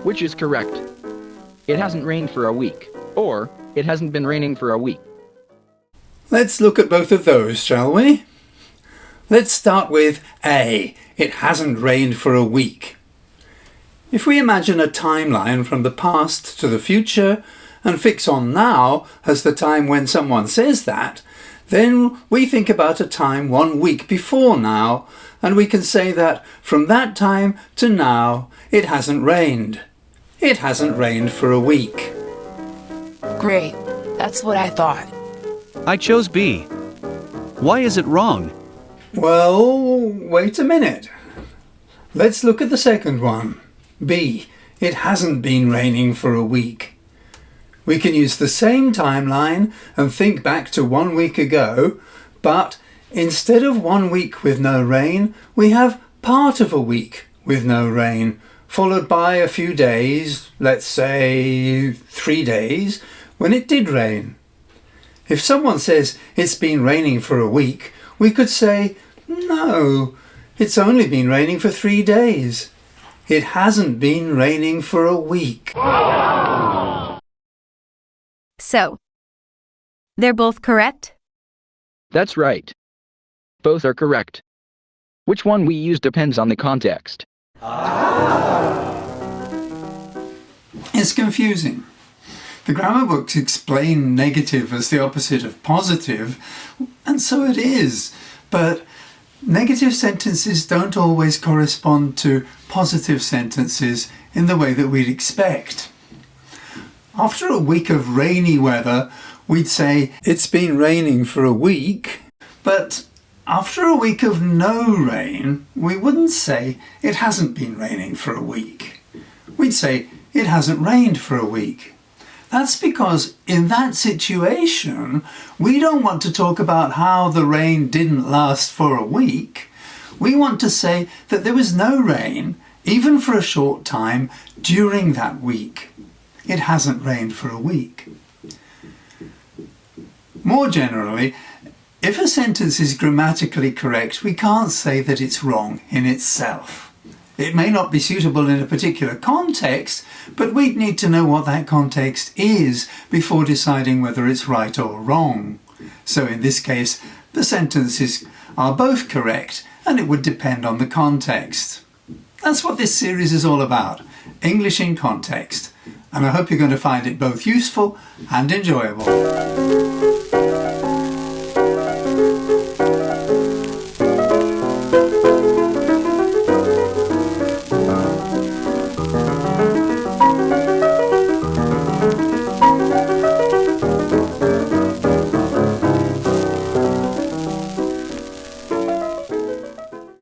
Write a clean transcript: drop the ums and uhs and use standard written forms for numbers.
Which is correct? It hasn't rained for a week. Or, it hasn't been raining for a week. Let's look at both of those, shall we? Let's start with A. It hasn't rained for a week. If we imagine a timeline from the past to the future and fix on now as the time when someone says that, then we think about a time 1 week before now, and we can say that from that time to now it hasn't rained. It hasn't rained for a week. Great. That's what I thought. I chose B. Why is it wrong? Well, wait a minute. Let's look at the second one. B. It hasn't been raining for a week. We can use the same timeline and think back to 1 week ago, but instead of 1 week with no rain, we have part of a week with no rain, followed by a few days, let's say 3 days, when it did rain. If someone says it's been raining for a week, we could say, no, it's only been raining for 3 days. It hasn't been raining for a week. So, they're both correct? That's right. Both are correct. Which one we use depends on the context. It's confusing. The grammar books explain negative as the opposite of positive, and so it is. But negative sentences don't always correspond to positive sentences in the way that we'd expect. After a week of rainy weather, we'd say, it's been raining for a week. But after a week of no rain, we wouldn't say, it hasn't been raining for a week. We'd say, it hasn't rained for a week. That's because in that situation, we don't want to talk about how the rain didn't last for a week. We want to say that there was no rain, even for a short time, during that week. It hasn't rained for a week. More generally, if a sentence is grammatically correct, we can't say that it's wrong in itself. It may not be suitable in a particular context, but we'd need to know what that context is before deciding whether it's right or wrong. So in this case, the sentences are both correct, and it would depend on the context. That's what this series is all about, English in context. And I hope you're going to find it both useful and enjoyable.